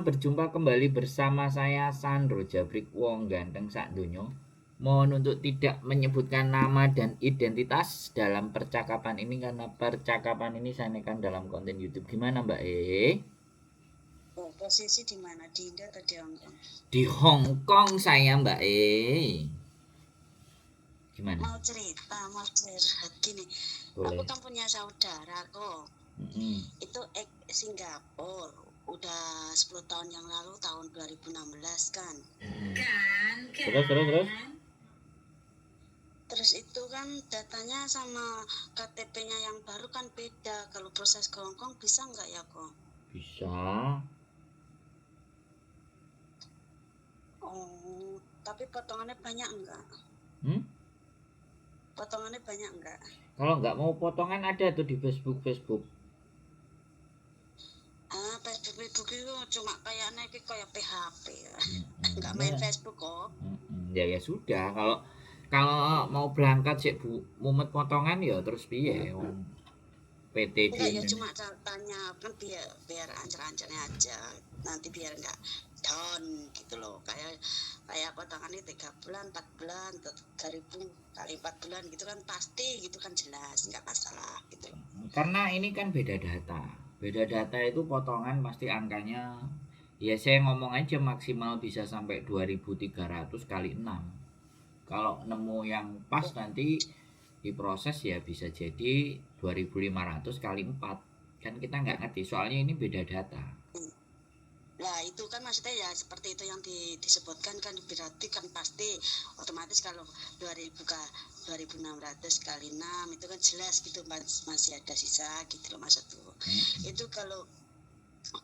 Berjumpa kembali bersama saya Sandro Jabrik Wong Ganteng Sakdonyo. Mohon untuk tidak menyebutkan nama dan identitas dalam percakapan ini karena percakapan ini saya nekan dalam konten YouTube. Gimana Mbak E? Oh, posisi di mana? Di India atau di Hong Kong? Di Hong Kong saya Mbak E. Gimana? Mau cerita, mau curhat gini. Boleh. Aku kan punya saudara kok. Itu Singapura. Udah 10 tahun yang lalu, tahun 2016 kan. Terus. Terus itu kan datanya sama KTP-nya yang baru kan beda. Kalau proses ke Hong Kong bisa nggak ya kok? Bisa. Oh, tapi potongannya banyak enggak? Potongannya banyak enggak? Kalau nggak mau potongan ada tuh di Facebook. Facebook itu cuma kayaknya kayak PHP ya. Nggak main Facebook kok. Ya sudah, kalau mau berangkat sih Bu mumet potongan ya terus piye PT enggak ya cuma tanya kan biar ancer-ancernya aja, nanti biar enggak down gitu loh, kayak potongannya 3 bulan 4 bulan 3.000 kali 4 bulan gitu kan pasti gitu kan jelas nggak masalah gitu loh. Karena ini kan beda data itu potongan pasti angkanya ya saya ngomong aja maksimal bisa sampai 2.300 kali 6. Kalau nemu yang pas nanti diproses ya bisa jadi 2.500 kali 4. Kan kita nggak ngerti soalnya ini beda data. Nah itu kan maksudnya ya seperti itu yang disebutkan kan, berarti kan pasti otomatis kalau 2.600 kali 6 itu kan jelas gitu masih ada sisa gitu loh maksudku. Itu kalau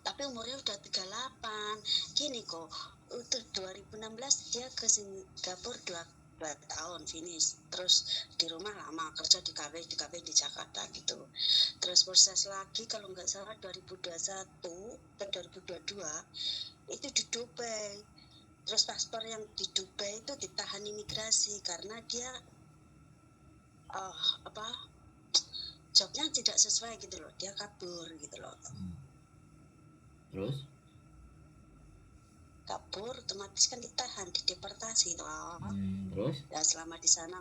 tapi umurnya udah 38 gini kok, untuk 2016 dia ke Singapura 2 tahun finish, terus di rumah lama kerja di kafe di Jakarta gitu. Terus proses lagi kalau nggak salah 2021 dan 2022 itu di Dubai. Terus paspor yang di Dubai itu ditahan imigrasi karena dia jobnya tidak sesuai gitu loh, dia kabur gitu loh. Terus kabur otomatis kan ditahan, dideportasi toh. Terus ya selama di sana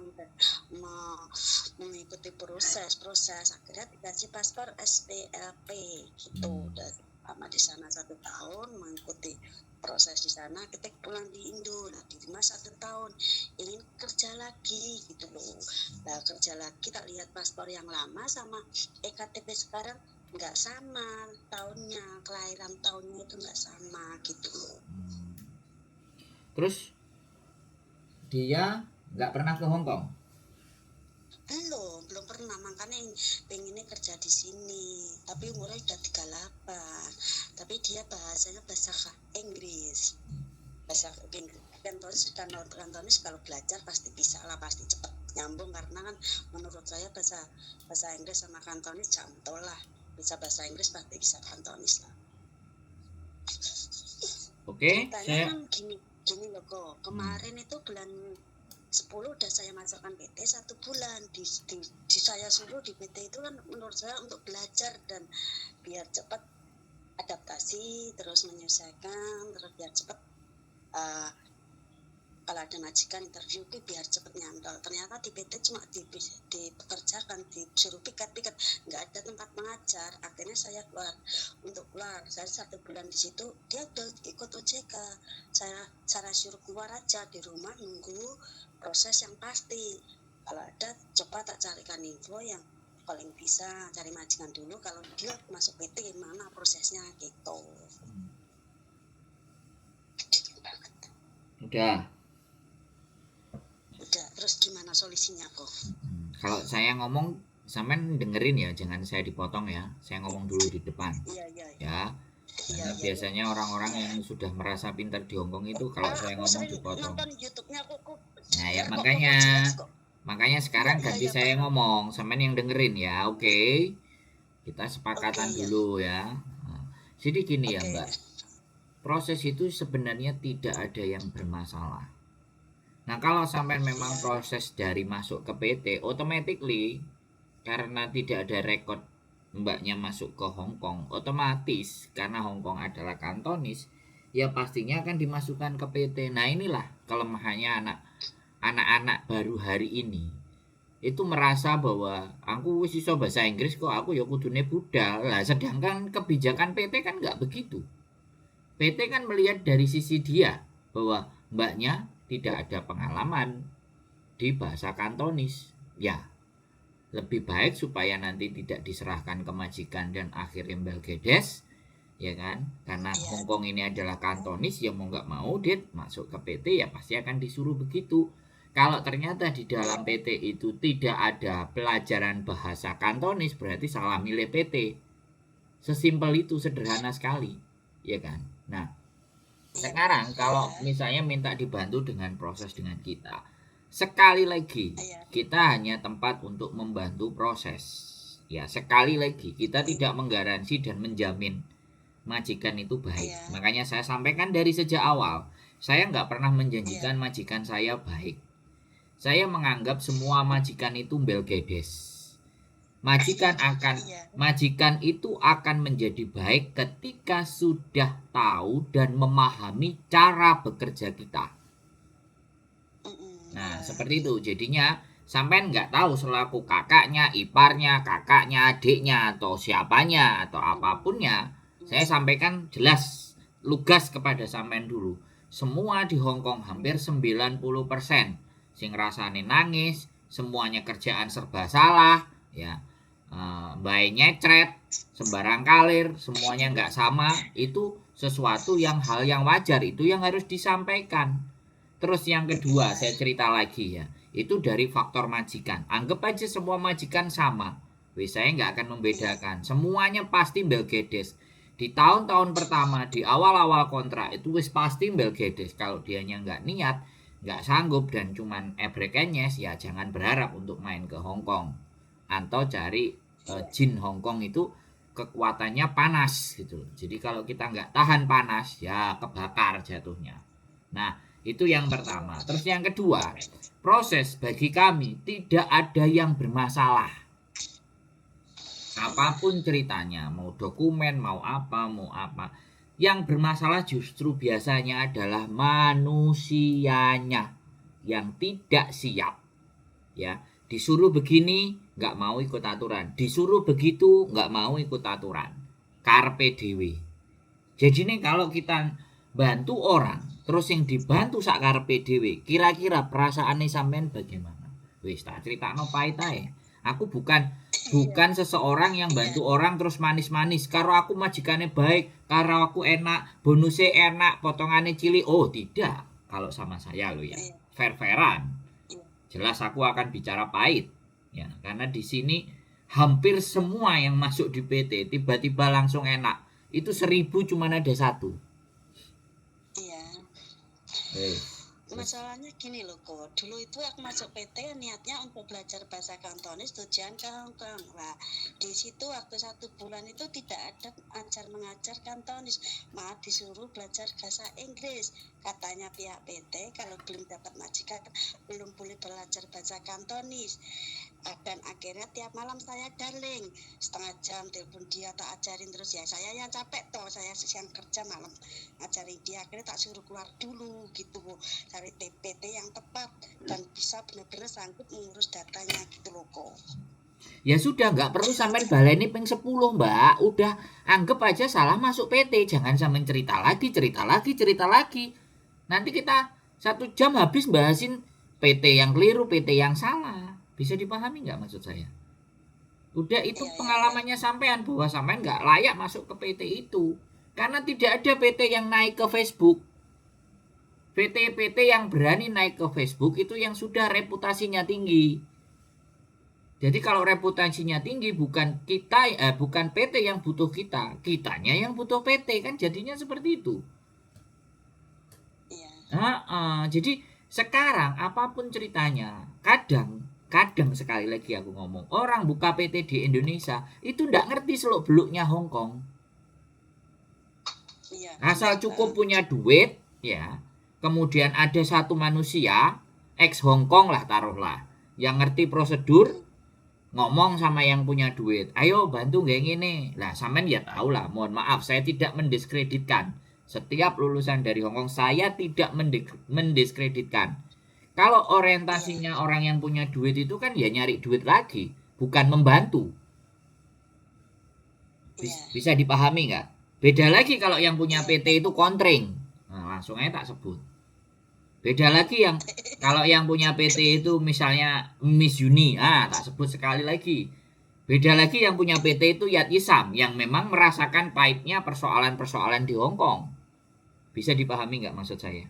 mengikuti proses akhirnya dikasih paspor SPLP gitu. Dan lama di sana 1 tahun mengikuti proses di sana, ketik pulang di Indo. Nah di rumah 1 tahun ingin kerja lagi gitu loh. Nah kerja lagi tak lihat paspor yang lama sama EKTP sekarang nggak sama tahunnya, kelahiran tahunnya itu nggak sama gitu loh. Terus dia nggak pernah ke Hong Kong? Belum pernah, makanya pengennya kerja di sini. Tapi umurnya udah 38. Tapi dia bahasanya bahasa Inggris. Bahasa Kantonis kalau belajar pasti bisa lah, pasti cepat nyambung karena kan menurut saya bahasa Inggris sama Kantonis contoh lah. Bisa bahasa Inggris pasti bisa Kantonis lah. Oke, saya kan gini loh kok. Kemarin itu bulan 10 udah saya masukkan PT 1 bulan di saya suruh di PT itu kan menurut saya untuk belajar dan biar cepat adaptasi, terus menyesuaikan, terus biar cepat kalau ada majikan interview biar cepet nyantol. Ternyata di PT cuma dipekerjakan, disuruh piket, nggak ada tempat mengajar. Akhirnya saya keluar. Saya 1 bulan di situ, dia udah ikut OJK. Saya suruh keluar aja di rumah nunggu proses yang pasti. Kalau ada coba tak carikan info yang paling bisa, cari majikan dulu. Kalau dia masuk PT gimana prosesnya gitu. Udah. Terus gimana solusinya kok? Kalau saya ngomong sampean dengerin ya, jangan saya dipotong ya. Saya ngomong dulu di depan. Ya. Karena biasanya orang-orang yang sudah merasa pintar di Hongkong itu kalau saya ngomong dipotong. Nah ya makanya sekarang ganti saya ngomong, sampean yang dengerin ya, oke? Kita sepakatan dulu ya. Jadi gini ya Mbak, proses itu sebenarnya tidak ada yang bermasalah. Nah kalau sampai memang proses dari masuk ke PT, automatically karena tidak ada rekod mbaknya masuk ke Hong Kong, otomatis karena Hong Kong adalah Kantonis, ya pastinya akan dimasukkan ke PT. Nah inilah kelemahannya anak-anak baru hari ini. Itu merasa bahwa aku wis iso bahasa Inggris kok aku ya kudune budal. Lah sedangkan kebijakan PT kan nggak begitu. PT kan melihat dari sisi dia bahwa mbaknya tidak ada pengalaman di bahasa Kantonis. Ya, lebih baik supaya nanti tidak diserahkan ke majikan dan akhirnya belgedes, ya kan? Karena Hongkong ini adalah Kantonis, ya mau nggak mau dia masuk ke PT ya pasti akan disuruh begitu. Kalau ternyata di dalam PT itu tidak ada pelajaran bahasa Kantonis, berarti salah milih PT. Sesimpel itu, sederhana sekali, ya kan? Nah, sekarang kalau misalnya minta dibantu dengan proses dengan kita, sekali lagi kita hanya tempat untuk membantu proses. Ya, sekali lagi kita tidak menggaransi dan menjamin majikan itu baik. Makanya saya sampaikan dari sejak awal, saya nggak pernah menjanjikan majikan saya baik. Saya menganggap semua majikan itu belgedes. Majikan itu akan menjadi baik ketika sudah tahu dan memahami cara bekerja kita. Nah, seperti itu. Jadinya sampai nggak tahu selaku kakaknya, iparnya, kakaknya, adiknya, atau siapanya, atau apapunnya. Saya sampaikan jelas, lugas kepada sampean dulu. Semua di Hongkong hampir 90% sing rasane nangis, semuanya kerjaan serba salah, ya, bayi nyecret, sembarang kalir, semuanya nggak sama, itu sesuatu hal yang wajar, itu yang harus disampaikan. Terus yang kedua, saya cerita lagi ya, itu dari faktor majikan. Anggap aja semua majikan sama, saya nggak akan membedakan, semuanya pasti belgedes. Di tahun-tahun pertama, di awal-awal kontrak itu wis pasti belgedes. Kalau dianya nggak niat, nggak sanggup dan cuman ebrekenyes, ya jangan berharap untuk main ke Hongkong. Atau cari jin Hongkong itu kekuatannya panas gitu. Jadi kalau kita nggak tahan panas, ya kebakar jatuhnya. Nah, itu yang pertama. Terus yang kedua, proses bagi kami tidak ada yang bermasalah. Apapun ceritanya, mau dokumen, mau apa. Yang bermasalah justru biasanya adalah manusianya yang tidak siap. Ya, disuruh begini nggak mau ikut aturan, disuruh begitu nggak mau ikut aturan. Karpe dewe. Jadi nih kalau kita bantu orang, terus yang dibantu sak karpe dewe, kira-kira perasaannya sampean bagaimana? Wis tak critakno pahit ae. Aku bukan seseorang yang bantu orang terus manis-manis. Karo aku majikannya baik, karo aku enak, bonusnya enak, potongannya cilik. Oh tidak, kalau sama saya lo ya, fair-fairan. Jelas aku akan bicara pahit, ya karena di sini hampir semua yang masuk di PT tiba-tiba langsung enak. Itu 1000 cuma ada 1. Iya. Masalahnya gini loh kok, dulu itu aku masuk PT niatnya untuk belajar bahasa Kantonis tujuan ke Hongkong. Nah, di situ waktu 1 bulan itu tidak ada mengajar Kantonis, malah disuruh belajar bahasa Inggris. Katanya pihak PT kalau belum dapat majikan belum boleh belajar bahasa Kantonis. Dan akhirnya tiap malam saya darling setengah jam telepon dia, tak ajarin terus, ya saya yang capek toh, saya yang kerja malam ajarin dia. Akhirnya tak suruh keluar dulu gitu, cari TPT yang tepat dan bisa benar-benar sanggup mengurus datanya gitu loh kok. Ya sudah, nggak perlu sampai baleni ping 10 mbak, udah anggap aja salah masuk PT, jangan sampai cerita lagi. Nanti kita 1 jam habis bahasin PT yang keliru, PT yang salah. Bisa dipahami nggak maksud saya? Udah itu pengalamannya sampean bahwa sampean nggak layak masuk ke PT itu. Karena tidak ada PT yang naik ke Facebook. PT-PT yang berani naik ke Facebook itu yang sudah reputasinya tinggi. Jadi kalau reputasinya tinggi, bukan PT yang butuh kita, kitanya yang butuh PT, kan jadinya seperti itu. Jadi sekarang apapun ceritanya, kadang sekali lagi aku ngomong, orang buka PT di Indonesia itu nggak ngerti seluk-beluknya Hongkong. Asal cukup punya duit, ya. Kemudian ada satu manusia ex Hongkong lah taruhlah, yang ngerti prosedur, ngomong sama yang punya duit, ayo bantu kayak gini. Lah sampean ya tahu lah, mohon maaf saya tidak mendiskreditkan. Setiap lulusan dari Hong Kong, saya tidak mendiskreditkan. Kalau orientasinya orang yang punya duit itu kan ya nyari duit lagi, bukan membantu. Bisa dipahami nggak? Beda lagi kalau yang punya PT itu kontring. Nah, langsung aja tak sebut. Beda lagi yang kalau yang punya PT itu misalnya Miss Uni, tak sebut sekali lagi. Beda lagi yang punya PT itu Yat Isam, yang memang merasakan pahitnya persoalan-persoalan di Hong Kong. Bisa dipahami nggak maksud saya?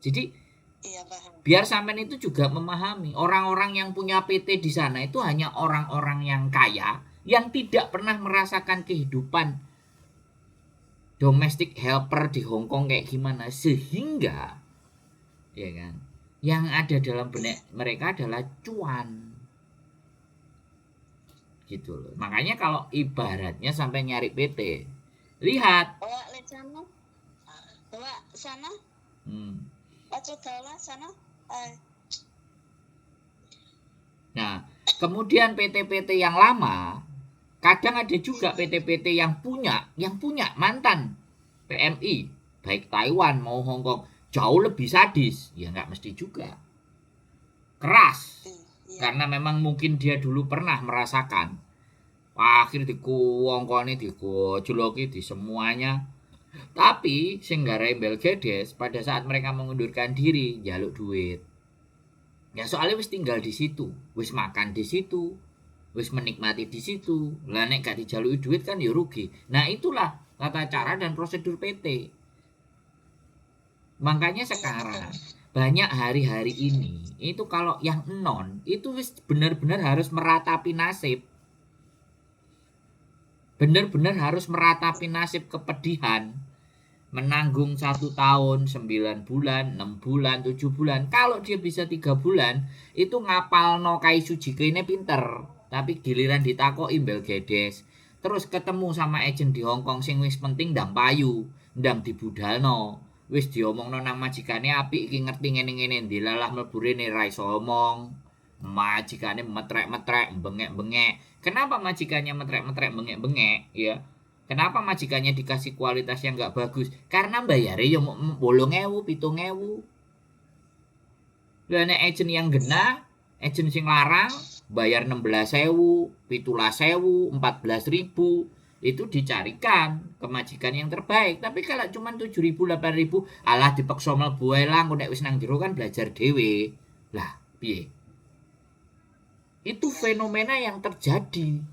Jadi biar sampean itu juga memahami orang-orang yang punya PT di sana itu hanya orang-orang yang kaya yang tidak pernah merasakan kehidupan domestic helper di Hong Kong kayak gimana, sehingga ya kan yang ada dalam benak mereka adalah cuan gitu loh. Makanya kalau ibaratnya sampai nyari PT, lihat bawa sana sana. Nah, kemudian PT-PT yang lama, kadang ada juga PT-PT yang punya mantan PMI, baik Taiwan mau Hong Kong, jauh lebih sadis. Ya nggak mesti juga. Keras. Karena memang mungkin dia dulu pernah merasakan. Akhir dikuwongkoni, digojloki di semuanya. Tapi sing garai Belgedes pada saat mereka mengundurkan diri, jaluk duit. Ya soalnya wis tinggal di situ, wis makan di situ, wis menikmati di situ. Lah nek gak dijalui duit kan ya rugi. Nah, itulah tata cara dan prosedur PT. Makanya sekarang banyak hari-hari ini itu kalau yang non itu wis benar-benar harus meratapi nasib. Benar-benar harus meratapi nasib kepedihan. Menanggung 1 tahun, 9 bulan, 6 bulan, 7 bulan. Kalau dia bisa 3 bulan, itu ngapal no kai Sujike ini pinter. Tapi giliran ditakoki Belgedes, terus ketemu sama agent di Hong Kong sing wis penting ndang payu, ndang dibudalno. Wis diomongno nang majikane apik iki ngerti ngene-ngene, dilalah mlebu rene ra iso omong. Majikane metrek-metrek, bengek-bengek. Kenapa majikannya metrek-metrek, bengek-bengek? Ya, kenapa majikannya dikasih kualitas yang nggak bagus? Karena bayarnya ya 8.000, 7.000. Lah nek agent yang genah, agent sing larang bayar 16.000, 17.000, 14.000. Itu dicarikan ke majikan yang terbaik. Tapi kalau cuma 7.000, 8.000, alah dipaksa mlebu ae lah, nek wis nang jero kan belajar dhewe. Lah, piye? Itu fenomena yang terjadi.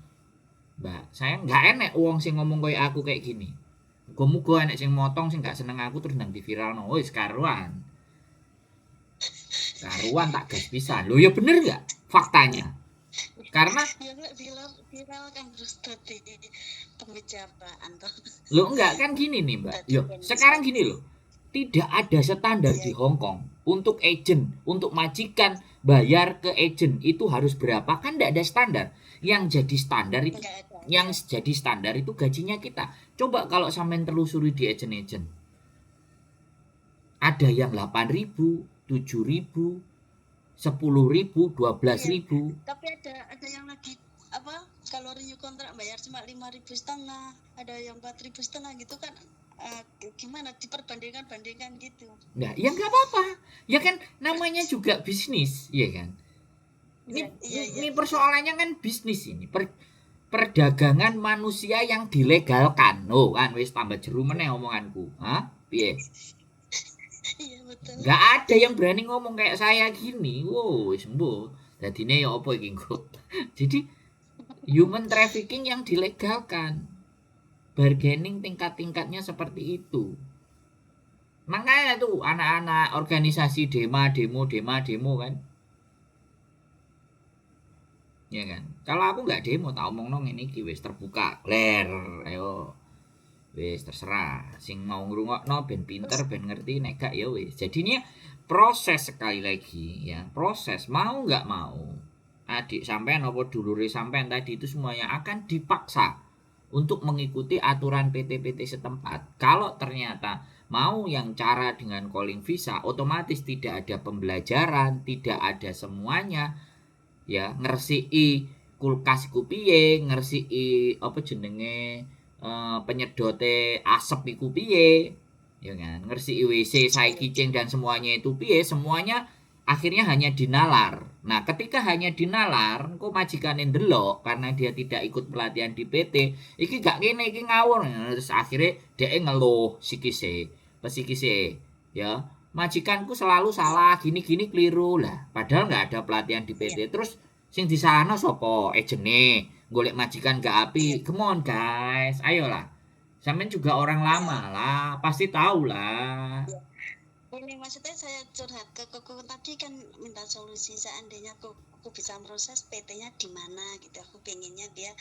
Mbak, saya nggak enek uang sing ngomong kayak aku kayak gini. Muga-muga enek sing motong sing gak seneng aku terus nang diviralno. Wis karuan. Karuan tak gas pisan. Loh ya bener nggak faktanya? Karena viral kan terus tadi pembicaraan toh. Loh enggak kan gini nih, Mbak. Yo, sekarang gini loh. Tidak ada standar di Hong Kong untuk agent, untuk majikan bayar ke agent itu harus berapa? Kan enggak ada standar. Yang jadi standar itu gajinya kita. Coba kalau sampean telusuri di agent-agent. Ada yang 8.000, 7.000, 10.000, 12.000. Tapi ada yang lagi apa? Kalau renew kontrak bayar cuma 5.500, ada yang 4.500 gitu kan. Gimana diperbandingkan gitu. Nah, ya nggak apa-apa. Ya kan namanya juga bisnis, ya kan? Ini persoalannya kan bisnis ini. Perdagangan manusia yang dilegalkan. Oh, kan wis tambah jeru meneh omonganku. Hah? Piye? Iya, betul. Nggak ada yang berani ngomong kayak saya gini. Wow, sembuh. Dadine ya apa iki kok. Jadi human trafficking yang dilegalkan. Bargaining tingkat-tingkatnya seperti itu. Makanya tuh anak-anak organisasi demo kan. Ya kan. Kalau aku nggak demo tak omongno ngene iki wis terbuka. Ler, ayo. Wis terserah. Sing mau ngrungokno ben pinter ben ngerti, nek gak ya wis. Jadinya proses sekali lagi ya. Proses mau nggak mau. Adik sampean apa dulure sampean tadi itu semuanya akan dipaksa untuk mengikuti aturan PT-PT setempat. Kalau ternyata mau yang cara dengan calling visa, otomatis tidak ada pembelajaran, tidak ada semuanya. Ya, ngersiki kulkas iku piye, ngersiki apa jenenge penyedote asap iku piye. ya kan, ngersiki WC, saiki kicing dan semuanya itu piye, semuanya akhirnya hanya dinalar. Nah, ketika hanya dinalar, engko majikane ndelok karena dia tidak ikut pelatihan di PT, iki gak kene iki ngawur. Terus akhirnya dia ngeluh sikise, pesikise, ya. Majikanku selalu salah, gini-gini keliru lah. Padahal nggak ada pelatihan di Iya, PT. Terus sing di sana sopo? Ejene, golek majikan gak iya, api. Come on guys, ayolah. Sampean juga orang iya, lama lah, pasti tahu lah. iya. Ini maksudnya saya curhat ke koko tadi kan minta solusi seandainya aku bisa proses PT-nya di mana gitu. Aku pengennya dia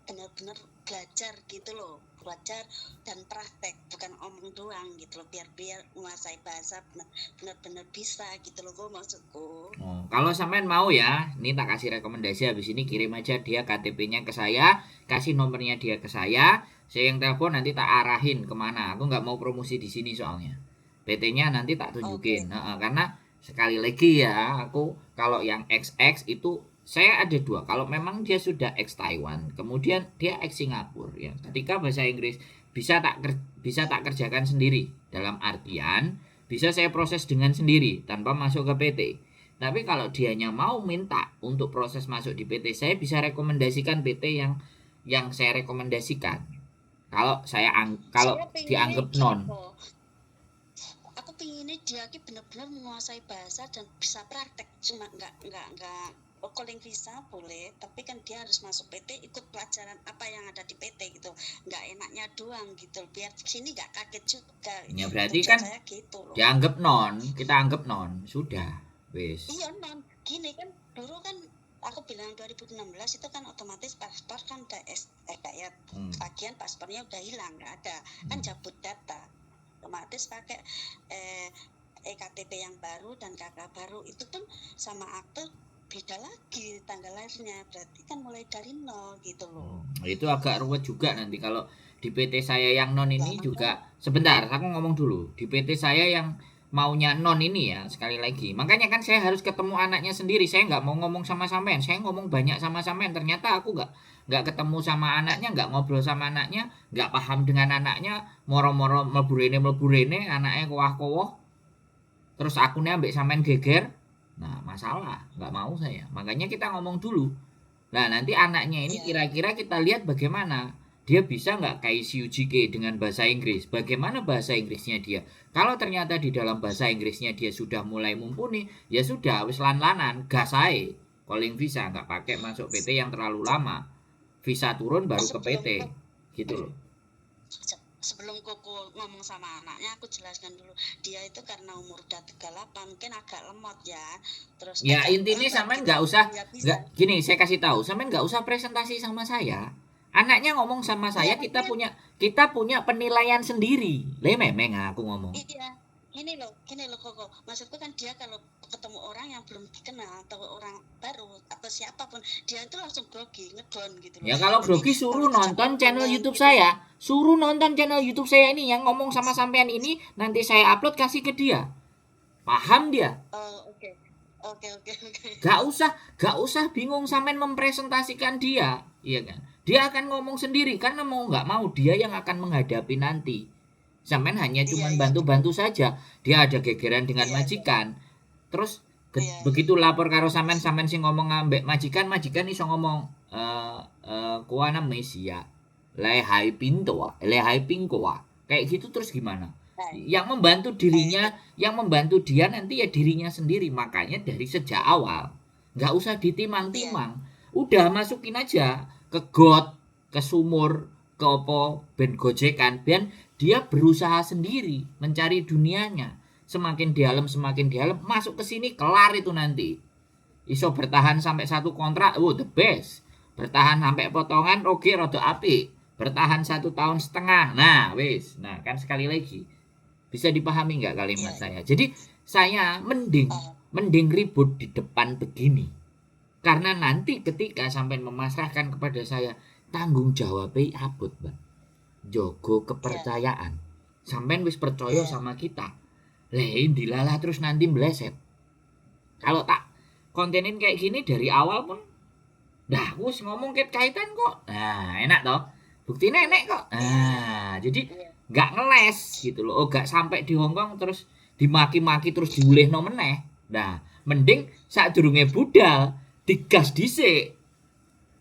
benar-benar belajar gitu loh, belajar dan praktek, bukan omong doang gitu loh, biar menguasai bahasa benar-benar bisa gitu loh, gue maksudku. Oh, kalau sampean mau ya, ini tak kasih rekomendasi habis ini kirim aja dia KTP-nya ke saya, kasih nomornya dia ke saya yang telepon nanti tak arahin kemana. Aku nggak mau promosi di sini soalnya. PT-nya nanti tak tunjukin. Oke. Karena sekali lagi ya, aku kalau yang XX itu saya ada dua. Kalau memang dia sudah ex Taiwan, kemudian dia ex Singapura, ya. Ketika bahasa Inggris bisa tak kerjakan sendiri. Dalam artian bisa saya proses dengan sendiri tanpa masuk ke PT. Tapi kalau dianya mau minta untuk proses masuk di PT, saya bisa rekomendasikan PT yang saya rekomendasikan. Kalau Saya pengennya dianggap gini non. kok, aku pengennya dia ki benar-benar menguasai bahasa dan bisa praktek, cuma nggak calling visa boleh, tapi kan dia harus masuk PT, ikut pelajaran apa yang ada di PT gitu, nggak enaknya doang gitu, biar sini nggak kaget juga. Ya berarti Tujuan kan saya gitu loh. dianggap non, kita anggap non, sudah, wis. Iya non, gini kan dulu kan aku bilang 2016 itu kan otomatis paspor kan udah kayak bagian paspornya udah hilang, nggak ada, kan cabut data, otomatis pakai EKTP yang baru dan KK baru itu kan sama akte beda lagi tanggal lahirnya, berarti kan mulai dari nol gitu loh. Itu agak ruwet juga nanti kalau di PT saya yang non Ya ini juga. makanya Sebentar, aku ngomong dulu. Di PT saya yang maunya non ini ya, sekali lagi. Makanya kan saya harus ketemu anaknya sendiri. Saya nggak mau ngomong sama sampean. Saya ngomong banyak sama sampean. Ternyata aku nggak ketemu sama anaknya, nggak ngobrol sama anaknya, nggak paham dengan anaknya. Moro-moro mleburene anaknya kowah-kowoh. Terus akunnya ambek sampean geger. Nah, masalah. Nggak mau saya. Makanya kita ngomong dulu. Nah, nanti anaknya ini ya kira-kira kita lihat bagaimana. Dia bisa nggak KCUGK dengan bahasa Inggris? Bagaimana bahasa Inggrisnya dia? Kalau ternyata di dalam bahasa Inggrisnya dia sudah mulai mumpuni, ya sudah, wis lan-lanan, gas ae. Calling visa, nggak pakai masuk PT yang terlalu lama. Visa turun baru ke PT. sebelum Gitu loh. sebelum Koko ngomong sama anaknya, aku jelaskan dulu dia itu karena umur udah 38 mungkin agak lemot ya, terus Ya, agak intinya lambat sampean gitu, nggak usah, dia bisa. nggak gini, saya kasih tahu, sampean nggak usah presentasi sama saya. Anaknya ngomong sama Iya saya, kita makanya, punya penilaian sendiri. Le memeng aku ngomong. iya gini loh Koko, maksudku kan dia kalau ketemu orang yang belum dikenal atau orang baru atau siapapun, dia itu langsung grogi, ngedon gitu loh. Ya kalau Jadi grogi kalau suruh dijak nonton channel ngomong YouTube gitu, saya. Suruh nonton channel YouTube saya ini yang ngomong sama sampean ini, nanti saya upload kasih ke dia. Paham dia? oh oke oke. Gak usah bingung sampean mempresentasikan dia, iya kan? Dia akan ngomong sendiri karena mau nggak mau dia yang akan menghadapi nanti. Sampean hanya Iya cuman iya betul. bantu-bantu saja. Dia ada gegeran dengan Iya iya majikan. Terus iya. begitu lapor karo sampean sing ngomong ambek majikan, majikan iso ngomong kuana Mesia. Lehai pinto, lehai pingkoa. Kayak gitu terus gimana? Nah, Yang membantu itu dirinya, yang membantu dia nanti ya dirinya sendiri. Makanya dari sejak awal nggak usah iya ditimang-timang. Udah masukin aja ke got, ke sumur, ke opo, ben gojekan, ben dia berusaha sendiri mencari dunianya. Semakin dalam, masuk ke sini kelar itu nanti. Iso bertahan sampai satu kontrak, the best. Bertahan sampai potongan, oke, rada apik. Bertahan 1 tahun setengah, nah wis. Nah kan sekali lagi, bisa dipahami nggak kalimat iya. saya? Jadi saya mending Oh, mending ribut di depan begini. Karena nanti ketika sampai memasrahkan kepada saya, tanggung jawabnya abot, Mbak. Jogo iya kepercayaan. Sampai wis percaya iya sama kita. Dilalah terus nanti meleset. Kalau tak kontenin kayak gini dari awal pun, dah aku ngomong kaitan kok. Nah, enak toh. Buktinya enak kok. iya iya Nah, jadi iya nggak ngeles gitu loh. Oh, nggak sampai di Hongkong terus dimaki-maki terus diulehno meneh. Nah, mending sadurunge budal digas dhisik.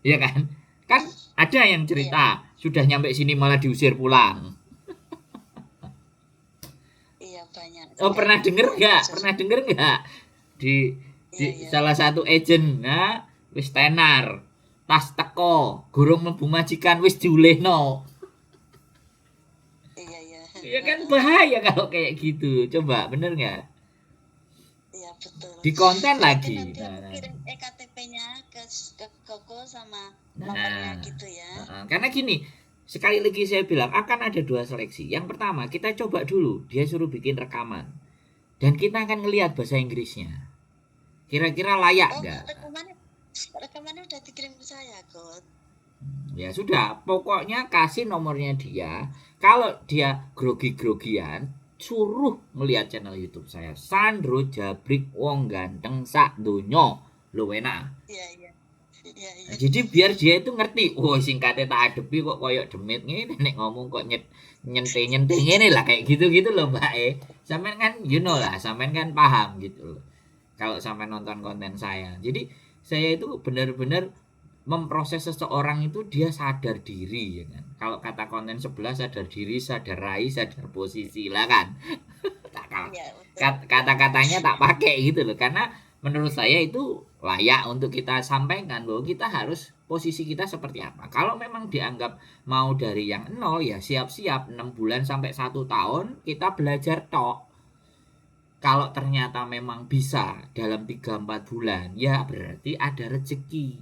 Ya kan? Kan ada yang Iya, cerita sudah nyampe sini malah diusir pulang. iya banyak Oh, kayak pernah gitu denger nggak? kasus. Pernah denger nggak? Di Iya, iya, salah satu agent, nah, wis tenar. Tas teko, gurung mlebu majikan wis diulehno. iya, iya. Ya kan bahaya kalau kayak gitu. Coba bener nggak? Iya betul. Di konten Berarti lagi. nanti Nah, aku nah, kirim ektp-nya ke Koko sama nomornya nah. gitu ya. Karena gini, sekali lagi saya bilang akan ada dua seleksi. Yang pertama kita coba dulu, dia suruh bikin rekaman, dan kita akan ngelihat bahasa Inggrisnya. Kira-kira layak Oh, nggak? rekamannya udah dikirim ke saya, God. Ya sudah, pokoknya kasih nomornya dia. Kalau dia grogi-grogian, suruh ngelihat channel YouTube saya. Sandro Jabrik Wong Ganteng Sak Donyo. Lo enak. Iya, iya. Iya, Nah, iya. jadi biar dia itu ngerti, oh singkatnya tak adepi kok koyok demit ngene nek ngomong kok nyente ngene lah kayak gitu-gitu loh Mbak Sampean kan you know Iya, lah, sampean kan paham gitu loh. Kalau sampai nonton konten saya. Jadi saya itu benar-benar memproses seseorang itu dia sadar diri ya kan. Kalau kata konten sebelah sadar diri, sadar rai, sadar posisi lah kan. iya betul. Kata-katanya tak pakai gitu loh karena menurut saya itu layak untuk kita sampaikan bahwa kita harus posisi kita seperti apa. Kalau memang dianggap mau dari yang nol ya siap-siap 6 bulan sampai 1 tahun kita belajar tok. Kalau ternyata memang bisa dalam 3-4 bulan ya berarti ada rezeki,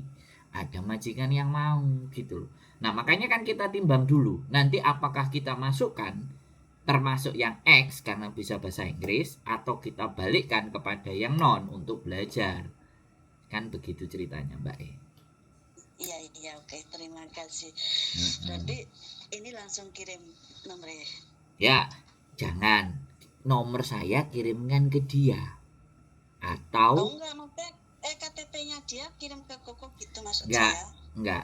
ada majikan yang mau gitu. Nah makanya kan kita timbang dulu nanti apakah kita masukkan termasuk yang X karena bisa bahasa Inggris atau kita balikkan kepada yang non untuk belajar, kan begitu ceritanya Mbak Iya, iya, oke. Terima kasih. Heeh. Berarti ini langsung kirim nomornya. Ya jangan nomor saya kirimkan ke dia atau Oh enggak, maksudnya KTP-nya dia kirim ke Koko gitu maksud enggak saya. enggak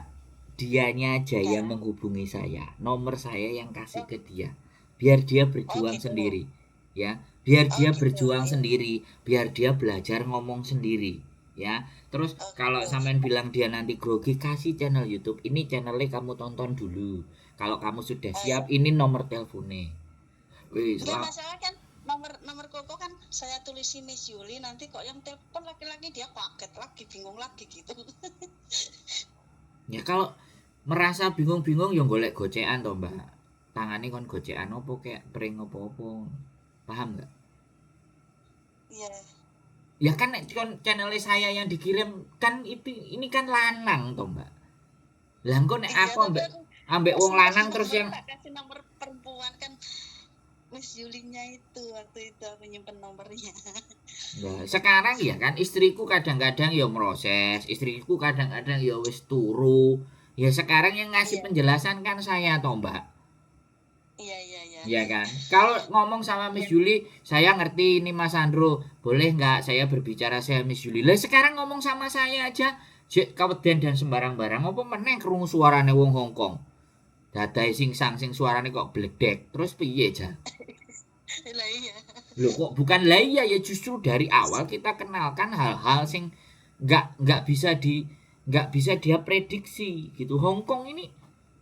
dianya aja yang Enggak. menghubungi saya, nomor saya yang kasih ke dia biar dia Oh berjuang gitu. sendiri ya, biar Oh dia gitu. berjuang Ya. sendiri, biar dia belajar ngomong sendiri ya. Terus Oh kalau gitu. sampean bilang dia nanti grogi, kasih channel YouTube ini, channelnya kamu tonton dulu, kalau kamu sudah Oh siap ya. ini nomor teleponnya. Wih Enggak lah. masalah kan nomor nomor Koko kan saya tulisi Miss Yuli, nanti kok yang telepon laki-laki dia kaget lagi, bingung lagi gitu. Ya kalau merasa bingung-bingung yang golek gocean toh mbak, tangannya kon gocean opo kayak pring opo-opo, paham nggak? Iya. Ya kan channelnya saya yang dikirim kan itu, ini kan lanang toh mbak. Lah engko nek Iya, aku tapi ambek aku ambek pas wong lanang terus nomor yang tak kasih nomor perempuan kan Miss Yulinya itu waktu itu aku nyimpen nomornya. nah, sekarang ya kan istriku kadang-kadang ya proses, istriku kadang-kadang ya wis turu. Ya sekarang yang ngasih Iya, penjelasan kan saya toh mbak. iya, iya, iya. Ya kan. Kalau ngomong sama Iya, Miss Yuli, saya ngerti ini Mas Andro. Boleh nggak saya berbicara saya Miss Yuli? Lah sekarang ngomong sama saya aja, jek kaweden dan sembarang barang. Apa meneh krungu suarane wong Hongkong? Dadae sing suarane kok bledek. Terus piye ja? lah iya. Loh kok bukan lah iya ya, justru dari awal kita kenalkan hal-hal sing nggak bisa dia prediksi gitu. Hongkong ini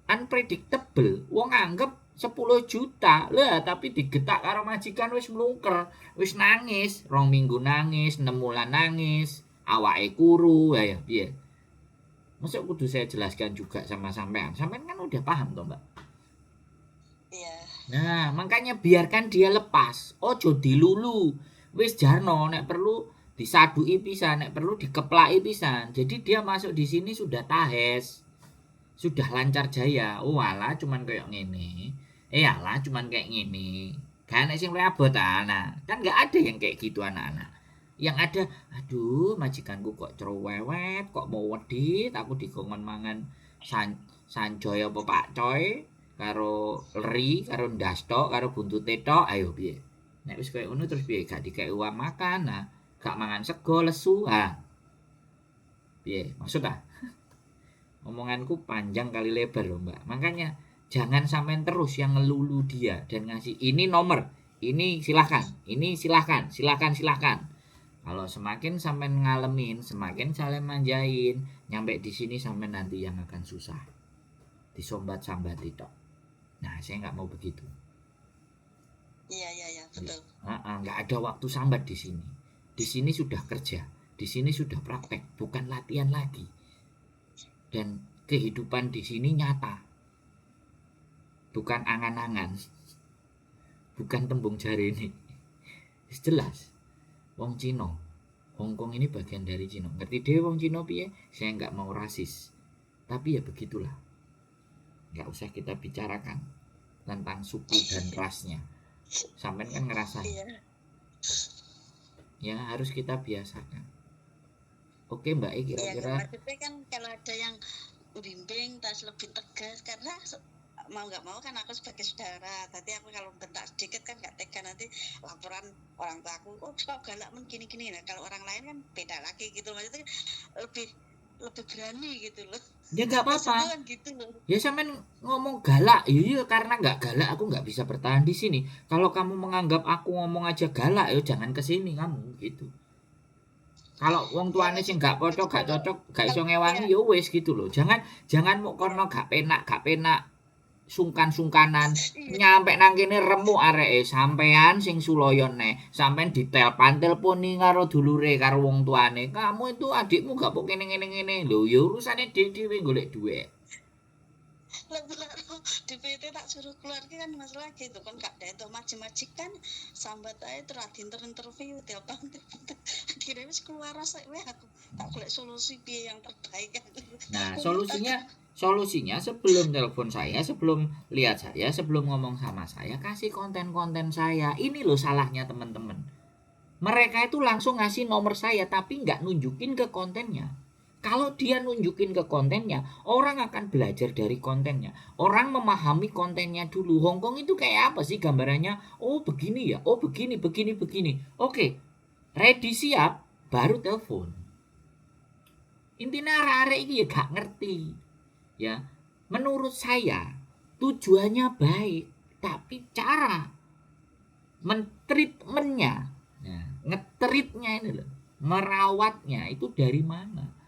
unpredictable. Wong anggap 10 juta lah tapi digetak karo majikan wis mlungker, wis nangis, 2 minggu nangis, 6 bulan nangis, awake kuru, ya piye. Masuk kudu saya jelaskan juga sama sampean. Sampean kan udah paham toh, Mbak? Iya. Nah, makanya biarkan dia lepas. Ojo dilulu. Wis jarno nek perlu disadui pisan, nek perlu dikeplaki pisan. Jadi dia masuk di sini sudah tahes. Sudah lancar jaya. Oh alah cuman kayak ngene. Alah cuman kayak ngene. Kan nek sing abot nah, kan nggak ada yang kayak gitu anak-anak. Yang ada, aduh majikanku kok cerewet, kok mau wedit, aku dikongkon mangan sanjoy apa Pak Coy, karo leri, karo ndasto, karo buntute tok, ayo piye. Nek wis koyo ngono terus piye? Gak dikei uang makan, nah, gak mangan sego lesu, piye? Maksud ah? Omonganku panjang kali lebar loh mbak, makanya Jangan sampean terus yang ngelulu dia dan ngasih ini nomor, ini silahkan, ini silahkan, silahkan. Kalau semakin sampean ngalamin, semakin saling manjain, nyampe di sini sampean nanti yang akan susah. Disombat-sambat itu. Nah, saya nggak mau begitu. Iya, betul. Nggak ada waktu sambat di sini. Di sini sudah kerja, di sini sudah praktek, bukan latihan lagi. Dan kehidupan di sini nyata, bukan angan-angan, bukan tembung jari ini. Jelas, wong Cina, Hongkong ini bagian dari Cina. Ngerti deh wong Cina piye? Saya nggak mau rasis, tapi ya begitulah. Nggak usah kita bicarakan tentang suku dan rasnya. Sampean kan ngerasain. Ya harus kita biasakan. Oke Mbak E, kira-kira. Maksudnya kan kalau ada yang bimbing terus lebih tegas, karena mau nggak mau kan aku sebagai saudara, tadi aku kalau bentak sedikit kan nggak tega, nanti laporan orang tua aku, kok galak gini. Nah kalau orang lain kan beda lagi gitu, maksudnya lebih berani gitu loh. Ya nggak apa-apa. Gitu loh. Ya sampean ngomong galak, iya karena nggak galak aku nggak bisa bertahan di sini. Kalau kamu menganggap aku ngomong aja galak, ya jangan kesini kamu gitu. Kalau wong tuane sing gak cocok, gak iso ngewangi, ya wis gitu loh. Jangan mau kono gak penak, sungkan-sungkanan, nyampe nang kene remuk areke, sampean sing suloyone, sampean ditelepon karo dulure karo wong tuane. Kamu itu adikmu gak kok ngene-ngene lho, ya urusane dhewe golek dhuwit. Lah DPT tak suruh keluar kan masalah gitu kan, gak ada itu majikan sambat aja terus interview telepon akhirnya wis keluar rasa aku tak golek solusi piye yang terbaik. Nah solusinya sebelum telepon saya, sebelum lihat saya, sebelum ngomong sama saya, kasih konten-konten saya. Ini loh salahnya teman-teman, mereka itu langsung ngasih nomor saya tapi nggak nunjukin ke kontennya. Kalau dia nunjukin ke kontennya, orang akan belajar dari kontennya. Orang memahami kontennya dulu. Hongkong itu kayak apa sih gambarannya? Oh begini ya, oh begini. Oke, ready siap, baru telepon. Intinya arek-arek ini ya gak ngerti. Ya, menurut saya tujuannya baik, tapi cara mentreatmentnya, nah, ngetreatnya ini loh, merawatnya itu dari mana?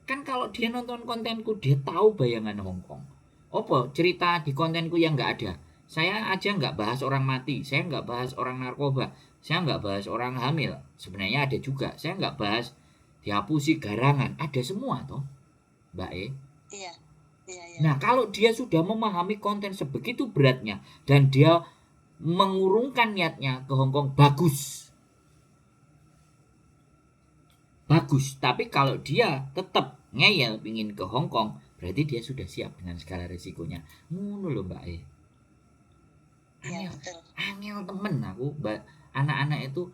Kan kalau dia nonton kontenku, dia tahu bayangan Hongkong. Apa cerita di kontenku yang nggak ada? Saya aja nggak bahas orang mati, saya nggak bahas orang narkoba, saya nggak bahas orang hamil. Sebenarnya ada juga. Saya nggak bahas dihapusi garangan, ada semua toh, Mbak E. Iya. Nah kalau dia sudah memahami konten sebegitu beratnya dan dia mengurungkan niatnya ke Hongkong, bagus. Tapi kalau dia tetap ngeyel pingin ke Hongkong, berarti dia sudah siap dengan segala resikonya. Ngono lho Mbak E. Angel temen aku, anak-anak itu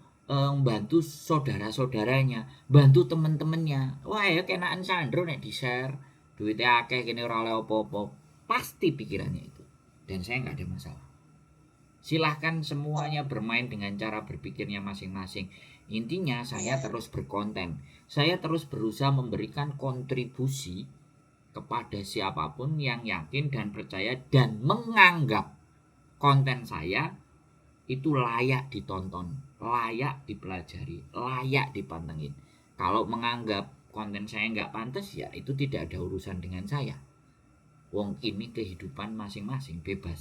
bantu saudara-saudaranya, bantu temen-temennya. Wah ya kenaan Sandro nek di-share, duitnya akeh kene ora oleh apa-apa. Pasti pikirannya itu. Dan saya nggak ada masalah. Silahkan semuanya bermain dengan cara berpikirnya masing-masing. Intinya saya terus berkonten. Saya terus berusaha memberikan kontribusi kepada siapapun yang yakin dan percaya dan menganggap konten saya itu layak ditonton, layak dipelajari, layak dipantengin. Kalau menganggap konten saya nggak pantas, ya itu tidak ada urusan dengan saya. Wong ini kehidupan masing-masing, bebas.